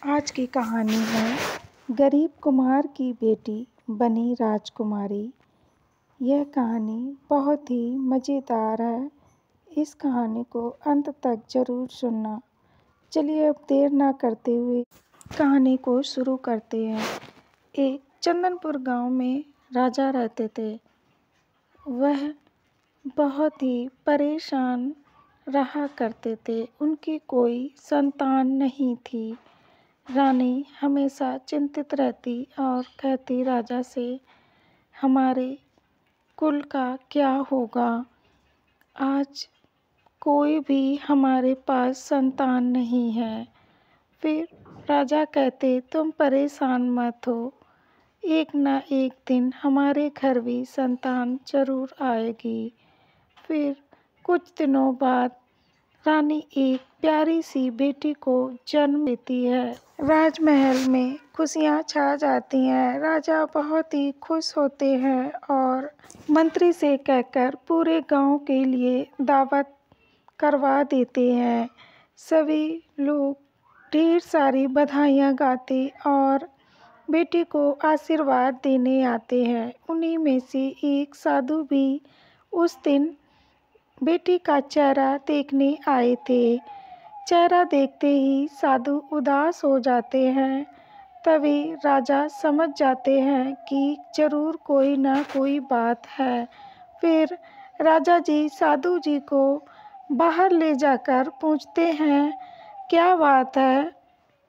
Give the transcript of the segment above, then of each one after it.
आज की कहानी है गरीब कुम्हार की बेटी बनी राजकुमारी। यह कहानी बहुत ही मज़ेदार है। इस कहानी को अंत तक ज़रूर सुनना। चलिए अब देर ना करते हुए कहानी को शुरू करते हैं। एक चंदनपुर गांव में राजा रहते थे। वह बहुत ही परेशान रहा करते थे। उनकी कोई संतान नहीं थी। रानी हमेशा चिंतित रहती और कहती राजा से, हमारे कुल का क्या होगा? आज कोई भी हमारे पास संतान नहीं है। फिर राजा कहते, तुम परेशान मत हो, एक ना एक दिन हमारे घर भी संतान जरूर आएगी। फिर कुछ दिनों बाद रानी एक प्यारी सी बेटी को जन्म देती है। राजमहल में खुशियाँ छा जाती हैं। राजा बहुत ही खुश होते हैं और मंत्री से कहकर पूरे गांव के लिए दावत करवा देते हैं। सभी लोग ढेर सारी बधाइयाँ गाते और बेटी को आशीर्वाद देने आते हैं। उन्हीं में से एक साधु भी उस दिन बेटी का चेहरा देखने आए थे। चेहरा देखते ही साधु उदास हो जाते हैं। तभी राजा समझ जाते हैं कि जरूर कोई ना कोई बात है। फिर राजा जी साधु जी को बाहर ले जाकर पूछते हैं, क्या बात है?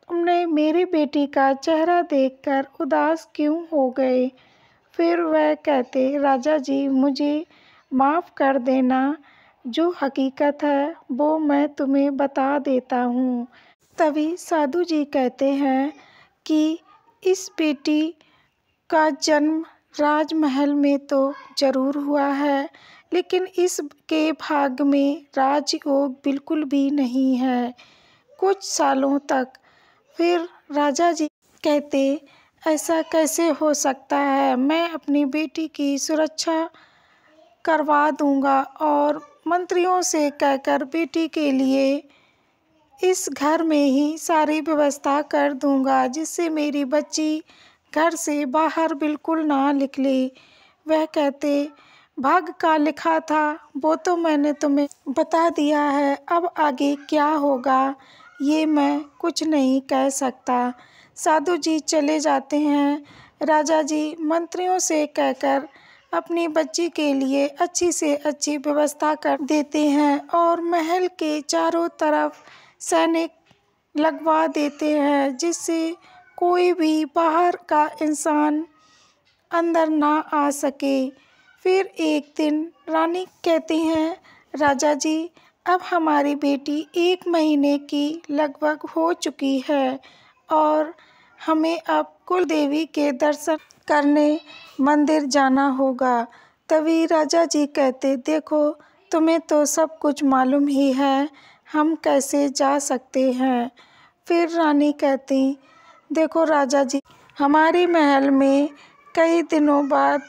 तुमने मेरी बेटी का चेहरा देखकर उदास क्यों हो गए? फिर वह कहते, राजा जी मुझे माफ़ कर देना, जो हकीकत है वो मैं तुम्हें बता देता हूँ। तभी साधु जी कहते हैं कि इस बेटी का जन्म राजमहल में तो ज़रूर हुआ है, लेकिन इसके भाग्य में राजयोग बिल्कुल भी नहीं है कुछ सालों तक। फिर राजा जी कहते, ऐसा कैसे हो सकता है? मैं अपनी बेटी की सुरक्षा करवा दूंगा और मंत्रियों से कहकर बेटी के लिए इस घर में ही सारी व्यवस्था कर दूंगा, जिससे मेरी बच्ची घर से बाहर बिल्कुल ना निकले। वह कहते, भाग्य का लिखा था वो तो मैंने तुम्हें बता दिया है, अब आगे क्या होगा ये मैं कुछ नहीं कह सकता। साधु जी चले जाते हैं। राजा जी मंत्रियों से कहकर अपनी बच्ची के लिए अच्छी से अच्छी व्यवस्था कर देते हैं और महल के चारों तरफ सैनिक लगवा देते हैं, जिससे कोई भी बाहर का इंसान अंदर ना आ सके। फिर एक दिन रानी कहती हैं, राजा जी अब हमारी बेटी 1 महीने की लगभग हो चुकी है और हमें अब कुल देवी के दर्शन करने मंदिर जाना होगा। तभी राजा जी कहते, देखो तुम्हें तो सब कुछ मालूम ही है, हम कैसे जा सकते हैं? फिर रानी कहती, देखो राजा जी, हमारे महल में कई दिनों बाद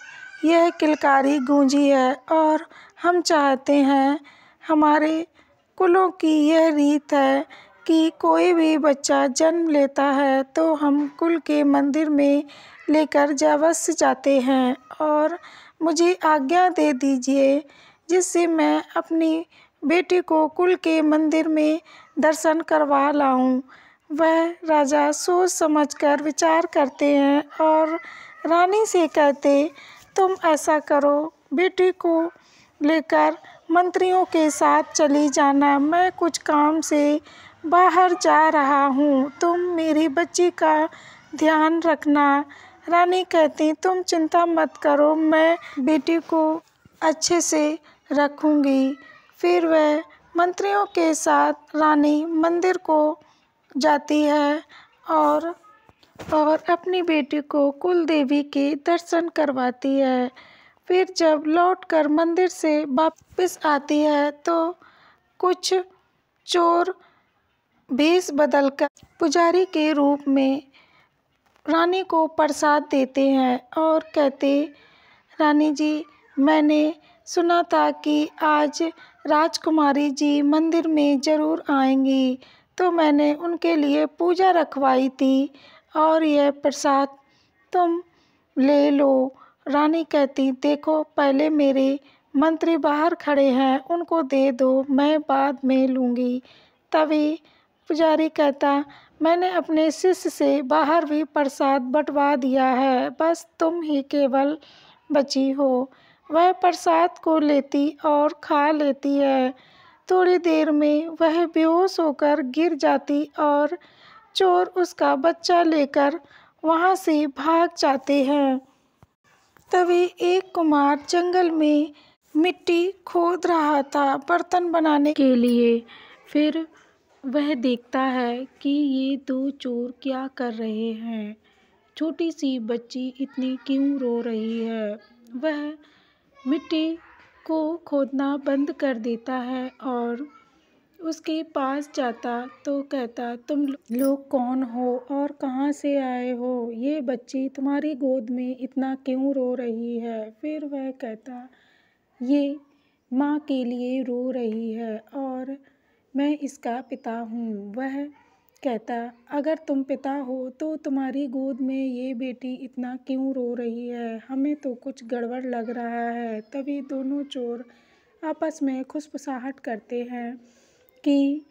यह किलकारी गूंजी है और हम चाहते हैं, हमारे कुलों की यह रीत है कि कोई भी बच्चा जन्म लेता है तो हम कुल के मंदिर में लेकर अवश्य जाते हैं और मुझे आज्ञा दे दीजिए, जिससे मैं अपनी बेटी को कुल के मंदिर में दर्शन करवा लाऊं। वह राजा सोच समझकर विचार करते हैं और रानी से कहते, तुम ऐसा करो, बेटी को लेकर मंत्रियों के साथ चली जाना, मैं कुछ काम से बाहर जा रहा हूँ, तुम मेरी बच्ची का ध्यान रखना। रानी कहती, तुम चिंता मत करो, मैं बेटी को अच्छे से रखूँगी। फिर वह मंत्रियों के साथ रानी मंदिर को जाती है और अपनी बेटी को कुल देवी के दर्शन करवाती है। फिर जब लौटकर मंदिर से वापस आती है तो कुछ चोर भेष बदलकर पुजारी के रूप में रानी को प्रसाद देते हैं और कहते, रानी जी मैंने सुना था कि आज राजकुमारी जी मंदिर में ज़रूर आएंगी, तो मैंने उनके लिए पूजा रखवाई थी और यह प्रसाद तुम ले लो। रानी कहती, देखो पहले मेरे मंत्री बाहर खड़े हैं, उनको दे दो, मैं बाद में लूँगी। तभी पुजारी कहता, मैंने अपने शिष्य से बाहर भी प्रसाद बंटवा दिया है, बस तुम ही केवल बची हो। वह प्रसाद को लेती और खा लेती है। थोड़ी देर में वह बेहोश होकर गिर जाती और चोर उसका बच्चा लेकर वहाँ से भाग जाते हैं। तभी एक कुम्हार जंगल में मिट्टी खोद रहा था बर्तन बनाने के लिए। फिर वह देखता है कि ये दो चोर क्या कर रहे हैं। छोटी सी बच्ची इतनी क्यों रो रही है। वह मिट्टी को खोदना बंद कर देता है और उसके पास जाता तो कहता, तुम लोग कौन हो और कहाँ से आए हो? ये बच्ची तुम्हारी गोद में इतना क्यों रो रही है? फिर वह कहता, ये माँ के लिए रो रही है और मैं इसका पिता हूँ। वह कहता, अगर तुम पिता हो तो तुम्हारी गोद में ये बेटी इतना क्यों रो रही है? हमें तो कुछ गड़बड़ लग रहा है। तभी दोनों चोर आपस में खुसफुसाहट करते हैं कि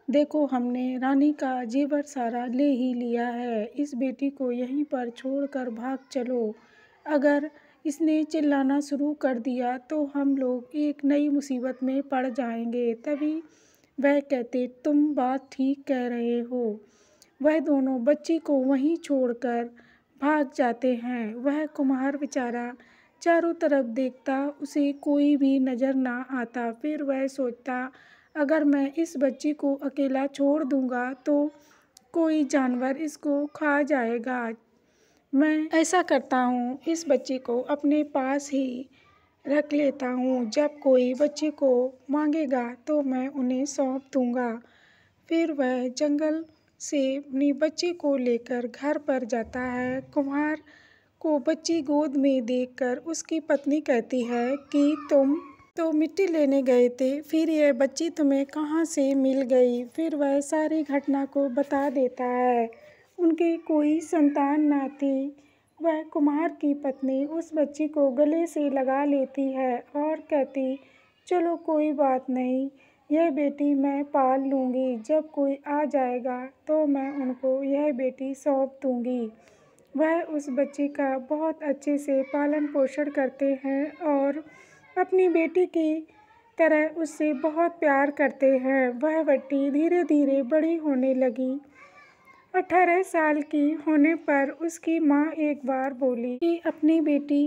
देखो, हमने रानी का जेवर सारा ले ही लिया है, इस बेटी को यहीं पर छोड़कर भाग चलो। अगर इसने चिल्लाना शुरू कर दिया तो हम लोग एक नई मुसीबत में पड़ जाएंगे। तभी वह कहते, तुम बात ठीक कह रहे हो। वह दोनों बच्ची को वहीं छोड़कर भाग जाते हैं। वह कुम्हार बेचारा चारों तरफ देखता, उसे कोई भी नज़र ना आता। फिर वह सोचता, अगर मैं इस बच्ची को अकेला छोड़ दूंगा तो कोई जानवर इसको खा जाएगा। मैं ऐसा करता हूँ, इस बच्ची को अपने पास ही रख लेता हूँ। जब कोई बच्ची को मांगेगा तो मैं उन्हें सौंप दूंगा। फिर वह जंगल से अपनी बच्ची को लेकर घर पर जाता है। कुम्हार को बच्ची गोद में देखकर उसकी पत्नी कहती है कि तुम तो मिट्टी लेने गए थे, फिर यह बच्ची तुम्हें कहाँ से मिल गई? फिर वह सारी घटना को बता देता है। उनके कोई संतान ना थी। वह कुम्हार की पत्नी उस बच्ची को गले से लगा लेती है और कहती, चलो कोई बात नहीं, यह बेटी मैं पाल लूँगी। जब कोई आ जाएगा तो मैं उनको यह बेटी सौंप दूँगी। वह उस बच्ची का बहुत अच्छे से पालन पोषण करते हैं और अपनी बेटी की तरह उससे बहुत प्यार करते हैं। वह बेटी धीरे धीरे बड़ी होने लगी। 18 साल की होने पर उसकी माँ एक बार बोली कि अपनी बेटी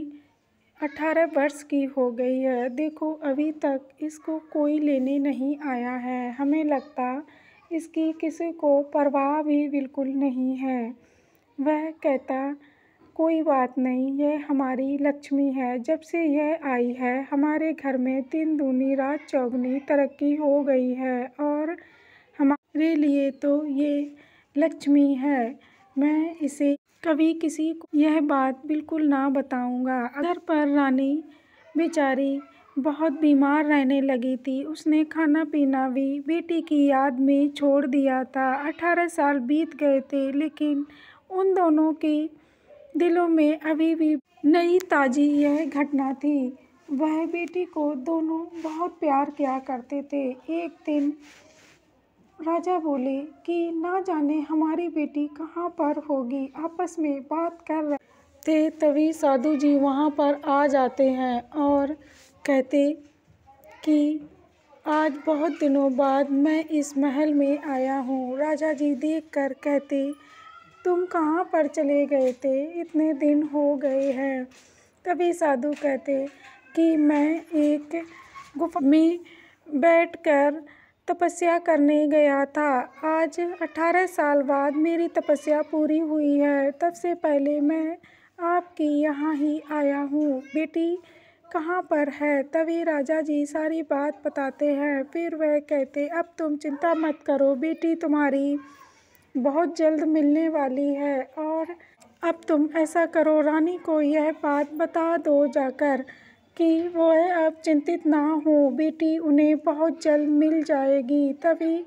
18 वर्ष की हो गई है, देखो अभी तक इसको कोई लेने नहीं आया है। हमें लगता इसकी किसी को परवाह भी बिल्कुल नहीं है। वह कहता, कोई बात नहीं, यह हमारी लक्ष्मी है। जब से यह आई है हमारे घर में दिन दूनी रात चौगुनी तरक्की हो गई है और हमारे लिए तो ये लक्ष्मी है। मैं इसे कभी किसी को यह बात बिल्कुल ना बताऊंगा। घर पर रानी बेचारी बहुत बीमार रहने लगी थी। उसने खाना पीना भी बेटी की याद में छोड़ दिया था। 18 साल बीत गए थे, लेकिन उन दोनों के दिलों में अभी भी नई ताज़ी यह घटना थी। वह बेटी को दोनों बहुत प्यार किया करते थे। एक दिन राजा बोले कि ना जाने हमारी बेटी कहाँ पर होगी। आपस में बात कर रहे थे, तभी साधु जी वहाँ पर आ जाते हैं और कहते कि आज बहुत दिनों बाद मैं इस महल में आया हूँ। राजा जी देखकर कहते, तुम कहाँ पर चले गए थे? इतने दिन हो गए हैं। तभी साधु कहते कि मैं एक गुफा में बैठकर तपस्या करने गया था। आज 18 साल बाद मेरी तपस्या पूरी हुई है। तब से पहले मैं आपके यहाँ ही आया हूँ। बेटी कहाँ पर है? तभी राजा जी सारी बात बताते हैं। फिर वह कहते, अब तुम चिंता मत करो, बेटी तुम्हारी बहुत जल्द मिलने वाली है। और अब तुम ऐसा करो, रानी को यह बात बता दो जाकर कि वह अब चिंतित ना हो, बेटी उन्हें बहुत जल्द मिल जाएगी। तभी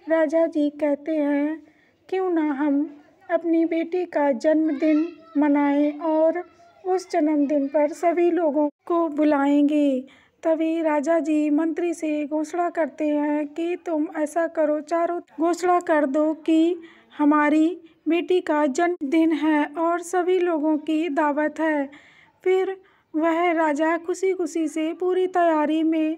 राजा जी कहते हैं क्यों ना हम अपनी बेटी का जन्मदिन मनाएं और उस जन्मदिन पर सभी लोगों को बुलाएंगे। तभी राजा जी मंत्री से घोषणा करते हैं कि तुम ऐसा करो, चारों घोषणा कर दो कि हमारी बेटी का जन्मदिन है और सभी लोगों की दावत है। फिर वह राजा खुशी खुशी से पूरी तैयारी में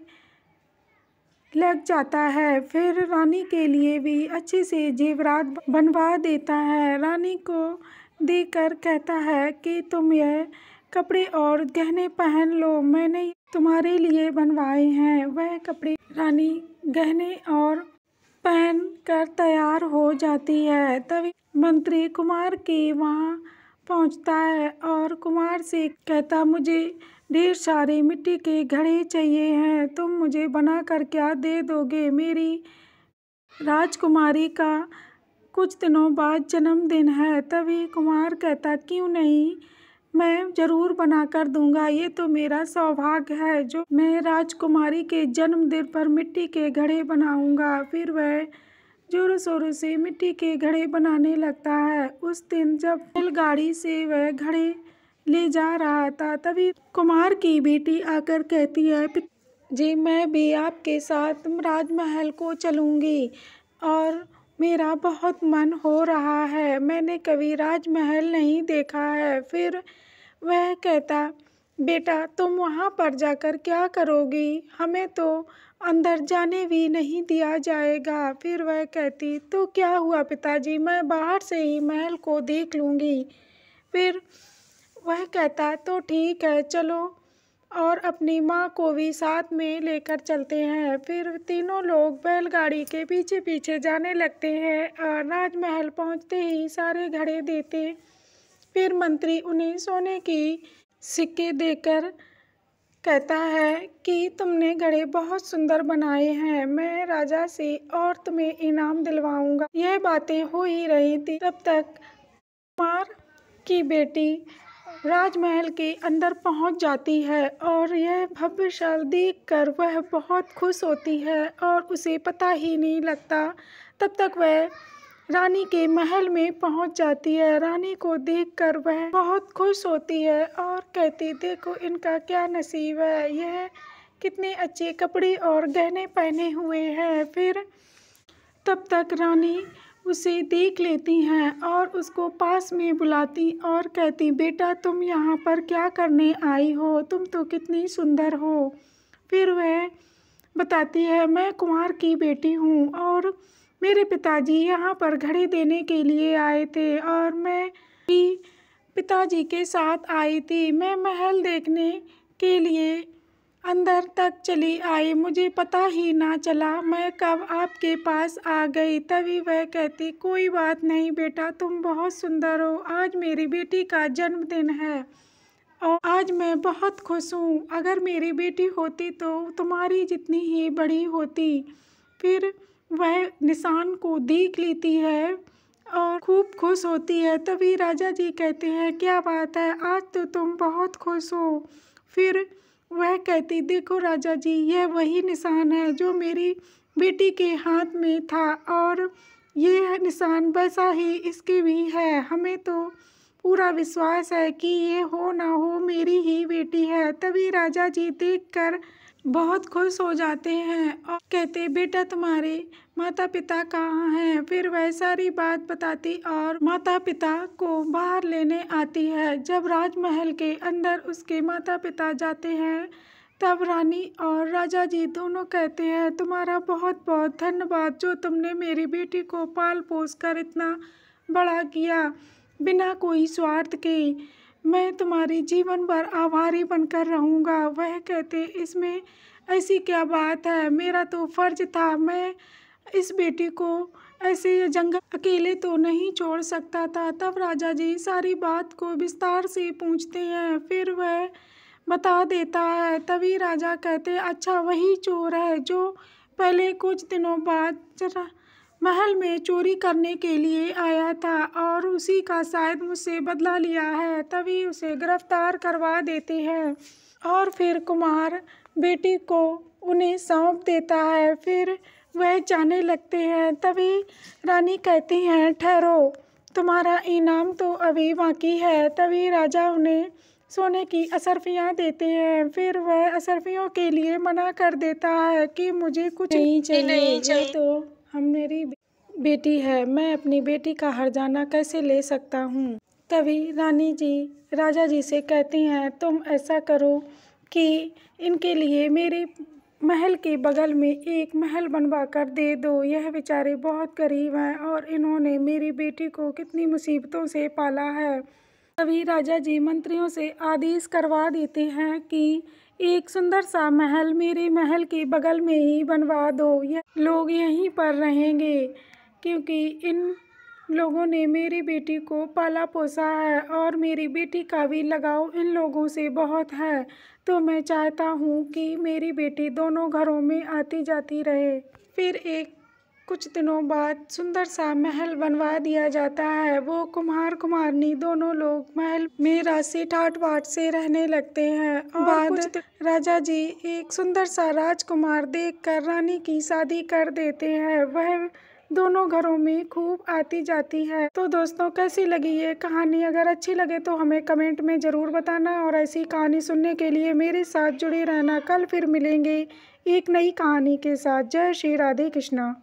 लग जाता है। फिर रानी के लिए भी अच्छे से जेवरात बनवा देता है। रानी को देखकर कहता है कि तुम यह कपड़े और गहने पहन लो, मैंने तुम्हारे लिए बनवाए हैं। वह कपड़े रानी गहने और पहन कर तैयार हो जाती है। तभी मंत्री कुमार के वहाँ पहुँचता है और कुमार से कहता मुझे ढेर सारे मिट्टी के घड़े चाहिए हैं, तुम मुझे बना कर क्या दे दोगे? मेरी राजकुमारी का कुछ दिनों बाद जन्मदिन है। तभी कुमार कहता क्यों नहीं, मैं ज़रूर बना कर दूंगा, ये तो मेरा सौभाग्य है जो मैं राजकुमारी के जन्मदिन पर मिट्टी के घड़े बनाऊंगा। फिर वह जोरों शोरों से मिट्टी के घड़े बनाने लगता है। उस दिन जब बैलगाड़ी से वह घड़े ले जा रहा था, तभी कुमार की बेटी आकर कहती है जी मैं भी आपके साथ राजमहल को चलूँगी और मेरा बहुत मन हो रहा है, मैंने कभी राजमहल नहीं देखा है। फिर वह कहता बेटा तुम वहाँ पर जाकर क्या करोगी, हमें तो अंदर जाने भी नहीं दिया जाएगा। फिर वह कहती तो क्या हुआ पिताजी, मैं बाहर से ही महल को देख लूँगी। फिर वह कहता तो ठीक है चलो, और अपनी माँ को भी साथ में लेकर चलते हैं। फिर तीनों लोग बैलगाड़ी के पीछे पीछे जाने लगते हैं और राजमहल पहुँचते ही सारे घड़े देते। फिर मंत्री उन्हें सोने की सिक्के देकर कहता है कि तुमने घड़े बहुत सुंदर बनाए हैं, मैं राजा से और तुम्हें इनाम दिलवाऊंगा। यह बातें हो ही रही थी, तब तक कुमार की बेटी राजमहल के अंदर पहुंच जाती है और यह भव्यशाल देखकर वह बहुत खुश होती है और उसे पता ही नहीं लगता। तब तक वह रानी के महल में पहुंच जाती है। रानी को देखकर वह बहुत खुश होती है और कहती देखो इनका क्या नसीब है, यह कितने अच्छे कपड़े और गहने पहने हुए हैं। फिर तब तक रानी उसे देख लेती हैं और उसको पास में बुलाती और कहती बेटा तुम यहाँ पर क्या करने आई हो, तुम तो कितनी सुंदर हो। फिर वह बताती है मैं कुमार की बेटी हूँ और मेरे पिताजी यहाँ पर घड़ी देने के लिए आए थे और मैं भी पिताजी के साथ आई थी। मैं महल देखने के लिए अंदर तक चली आई, मुझे पता ही ना चला मैं कब आपके पास आ गई। तभी वह कहती कोई बात नहीं बेटा, तुम बहुत सुंदर हो, आज मेरी बेटी का जन्मदिन है और आज मैं बहुत खुश हूँ। अगर मेरी बेटी होती तो तुम्हारी जितनी ही बड़ी होती। फिर वह निशान को देख लेती है और खूब खुश होती है। तभी राजा जी कहते हैं क्या बात है, आज तो तुम बहुत खुश हो। फिर वह कहती देखो राजा जी, यह वही निशान है जो मेरी बेटी के हाथ में था और ये निशान वैसा ही इसके भी है। हमें तो पूरा विश्वास है कि ये हो ना हो मेरी ही बेटी है। तभी राजा जी देखकर बहुत खुश हो जाते हैं और कहते बेटा तुम्हारे माता पिता कहाँ हैं। फिर वह सारी बात बताती और माता पिता को बाहर लेने आती है। जब राजमहल के अंदर उसके माता पिता जाते हैं तब रानी और राजा जी दोनों कहते हैं तुम्हारा बहुत बहुत धन्यवाद जो तुमने मेरी बेटी को पाल पोस कर इतना बड़ा किया बिना कोई स्वार्थ के। मैं तुम्हारी जीवन भर आभारी बनकर रहूँगा। वह कहते इसमें ऐसी क्या बात है, मेरा तो फर्ज था, मैं इस बेटी को ऐसे जंगल अकेले तो नहीं छोड़ सकता था। तब राजा जी सारी बात को विस्तार से पूछते हैं, फिर वह बता देता है। तभी राजा कहते अच्छा वही चोर है जो पहले कुछ दिनों बाद महल में चोरी करने के लिए आया था और उसी का शायद मुझसे बदला लिया है। तभी उसे गिरफ्तार करवा देते हैं और फिर कुमार बेटी को उन्हें सौंप देता है। फिर वह जाने लगते हैं। तभी रानी कहती हैं, ठहरो, तुम्हारा इनाम तो अभी बाकी है। तभी राजा उन्हें सोने की अशर्फियाँ देते हैं। फिर वह अशर्फियों के लिए मना कर देता है कि मुझे कुछ नहीं चाहिए, यह तो मेरी बेटी है, मैं अपनी बेटी का हर्जाना कैसे ले सकता हूँ। तभी रानी जी राजा जी से कहती हैं, तुम ऐसा करो कि इनके लिए मेरे महल के बगल में एक महल बनवा कर दे दो। यह बेचारे बहुत गरीब हैं और इन्होंने मेरी बेटी को कितनी मुसीबतों से पाला है। तभी राजा जी मंत्रियों से आदेश करवा देते हैं कि एक सुंदर सा महल मेरे महल के बगल में ही बनवा दो। यह लोग यहीं पर रहेंगे क्योंकि इन लोगों ने मेरी बेटी को पाला पोसा है और मेरी बेटी का भी लगाव इन लोगों से बहुत है। तो मैं चाहता हूँ कि मेरी बेटी दोनों घरों में आती जाती रहे। फिर कुछ दिनों बाद सुंदर सा महल बनवा दिया जाता है। वो कुम्हार कुम्हारनी दोनों लोग महल में राशि ठाट बाट से रहने लगते हैं। और कुछ राजा जी एक सुंदर सा राजकुमार देखकर रानी की शादी कर देते हैं। वह दोनों घरों में खूब आती जाती है। तो दोस्तों, कैसी लगी ये कहानी? अगर अच्छी लगे तो हमें कमेंट में ज़रूर बताना और ऐसी कहानी सुनने के लिए मेरे साथ जुड़े रहना। कल फिर मिलेंगे एक नई कहानी के साथ। जय श्री राधे कृष्णा।